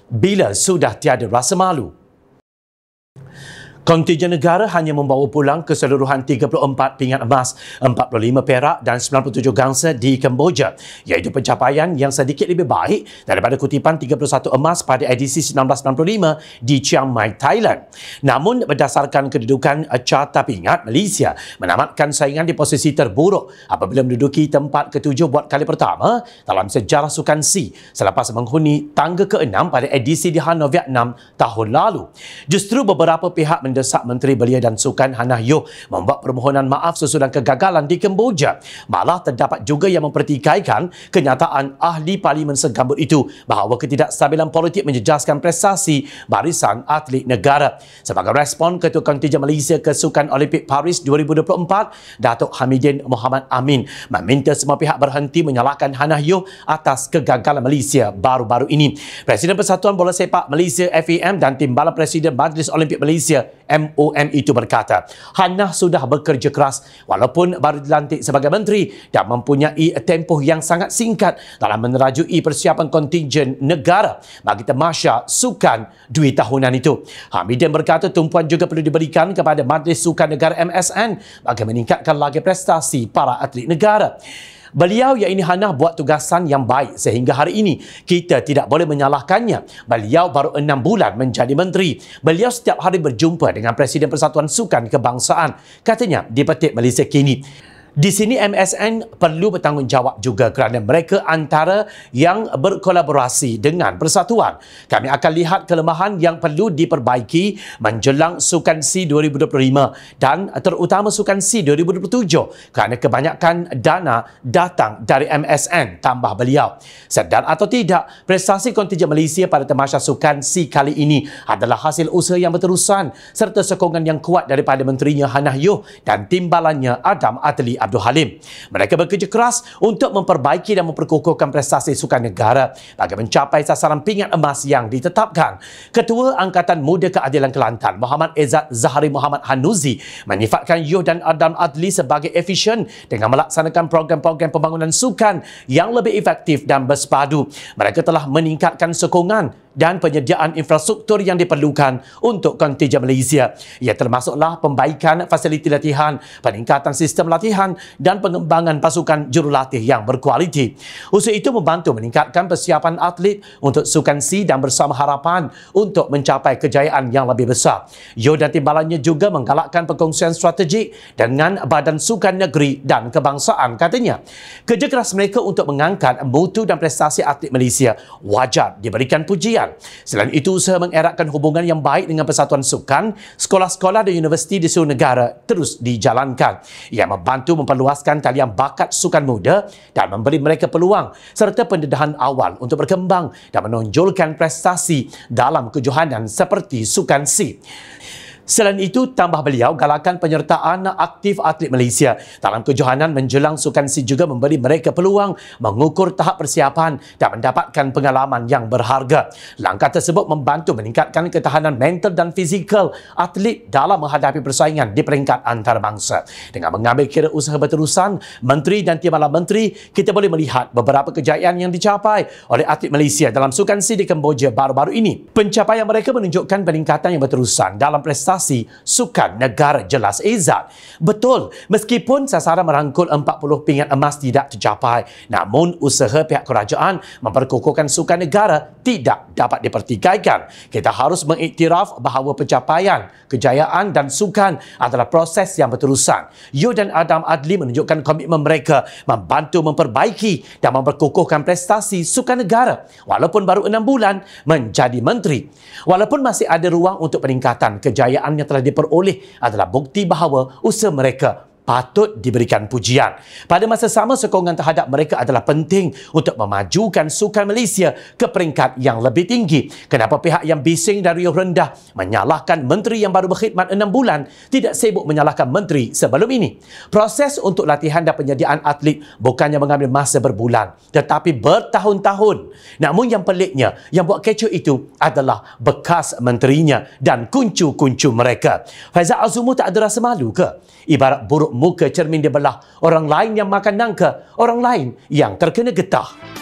bila sudah tiada rasa malu. Kontingen negara hanya membawa pulang keseluruhan 34 pingat emas, 45 perak dan 97 gangsa di Kemboja, iaitu pencapaian yang sedikit lebih baik daripada kutipan 31 emas pada edisi 1995 di Chiang Mai, Thailand. Namun, berdasarkan kedudukan carta pingat, Malaysia menamatkan saingan di posisi terburuk apabila menduduki tempat ke-7 buat kali pertama dalam sejarah Sukan C selepas menghuni tangga ke-6 pada edisi di Hanoi, Vietnam tahun lalu. Justru beberapa pihak mendesak Menteri Belia dan Sukan Hannah Yeoh membuat permohonan maaf sesudah kegagalan di Kemboja. Malah terdapat juga yang mempertikaikan kenyataan ahli parlimen segambut itu bahawa ketidakstabilan politik menjejaskan prestasi barisan atlet negara. Sebagai respon, Ketua Kontingen Malaysia ke Sukan Olimpik Paris 2024, Datuk Hamidin Mohamad Amin meminta semua pihak berhenti menyalahkan Hannah Yeoh atas kegagalan Malaysia baru-baru ini. Presiden Persatuan Bola Sepak Malaysia FAM dan Timbalan Presiden Majlis Olimpik Malaysia MOM itu berkata, Hannah sudah bekerja keras walaupun baru dilantik sebagai menteri dan mempunyai tempoh yang sangat singkat dalam menerajui persiapan kontingen negara bagi tamasya sukan 2 tahunan itu. Hamidin berkata tumpuan juga perlu diberikan kepada Majlis Sukan Negara MSN bagi meningkatkan lagi prestasi para atlet negara. Beliau, iaitu Hannah, buat tugasan yang baik sehingga hari ini kita tidak boleh menyalahkannya. Beliau baru 6 bulan menjadi menteri. Beliau setiap hari berjumpa dengan Presiden Persatuan Sukan Kebangsaan, katanya di Petik Malaysia kini. Di sini MSN perlu bertanggungjawab juga kerana mereka antara yang berkolaborasi dengan persatuan. Kami akan lihat kelemahan yang perlu diperbaiki menjelang Sukan C 2025 dan terutama Sukan C 2027 kerana kebanyakan dana datang dari MSN, tambah beliau. Sedar atau tidak, prestasi kontingen Malaysia pada tamasya Sukan C kali ini adalah hasil usaha yang berterusan serta sokongan yang kuat daripada menterinya Hannah Yeoh dan timbalannya Adam Adli Abdul Halim. Mereka bekerja keras untuk memperbaiki dan memperkukuhkan prestasi sukan negara bagi mencapai sasaran pingat emas yang ditetapkan. Ketua Angkatan Muda Keadilan Kelantan, Muhammad Izzat Zahari Muhammad Hanuzi, menyifatkan Yeoh dan Adam Adli sebagai efisien dengan melaksanakan program-program pembangunan sukan yang lebih efektif dan bersepadu. Mereka telah meningkatkan sokongan dan penyediaan infrastruktur yang diperlukan untuk kontingen Malaysia. Ia termasuklah pembaikan fasiliti latihan, peningkatan sistem latihan dan pengembangan pasukan jurulatih yang berkualiti. Usaha itu membantu meningkatkan persiapan atlet untuk Sukan C dan bersama harapan untuk mencapai kejayaan yang lebih besar. Yeoh dan timbalannya juga menggalakkan perkongsian strategik dengan Badan Sukan Negeri dan Kebangsaan, katanya. Kerja keras mereka untuk mengangkat mutu dan prestasi atlet Malaysia wajar diberikan pujian. Selain itu, usaha mengeratkan hubungan yang baik dengan Persatuan Sukan, sekolah-sekolah dan universiti di seluruh negara terus dijalankan. Ia membantu memperluaskan talian bakat sukan muda dan memberi mereka peluang serta pendedahan awal untuk berkembang dan menonjolkan prestasi dalam kejohanan seperti Sukan C. Selain itu, tambah beliau, galakan penyertaan aktif atlet Malaysia dalam kejohanan menjelang Sukan C juga memberi mereka peluang mengukur tahap persiapan dan mendapatkan pengalaman yang berharga. Langkah tersebut membantu meningkatkan ketahanan mental dan fizikal atlet dalam menghadapi persaingan di peringkat antarabangsa. Dengan mengambil kira usaha berterusan Menteri dan Timbalan Menteri, kita boleh melihat beberapa kejayaan yang dicapai oleh atlet Malaysia dalam Sukan C di Kemboja baru-baru ini. Pencapaian mereka menunjukkan peningkatan yang berterusan dalam prestasi sukan negara, jelas Izzat. Betul, meskipun sasaran merangkul 40 pingat emas tidak tercapai, namun usaha pihak kerajaan memperkukuhkan sukan negara tidak dapat dipertikaikan. Kita harus mengiktiraf bahawa pencapaian, kejayaan dan sukan adalah proses yang berterusan. Yeoh dan Adam Adli menunjukkan komitmen mereka membantu memperbaiki dan memperkukuhkan prestasi sukan negara walaupun baru 6 bulan menjadi menteri. Walaupun masih ada ruang untuk peningkatan, kejayaan yang telah diperoleh adalah bukti bahawa usaha mereka patut diberikan pujian. Pada masa sama, sokongan terhadap mereka adalah penting untuk memajukan sukan Malaysia ke peringkat yang lebih tinggi. Kenapa pihak yang bising dan riuh rendah menyalahkan menteri yang baru berkhidmat 6 bulan tidak sibuk menyalahkan menteri sebelum ini? Proses untuk latihan dan penyediaan atlet bukannya mengambil masa berbulan, tetapi bertahun-tahun. Namun yang peliknya, yang buat kecoh itu adalah bekas menterinya dan kuncu-kuncu mereka. Faizal Azumu tak ada rasa malu ke? Ibarat buruk muka cermin dia belah, orang lain yang makan nangka, orang lain yang terkena getah.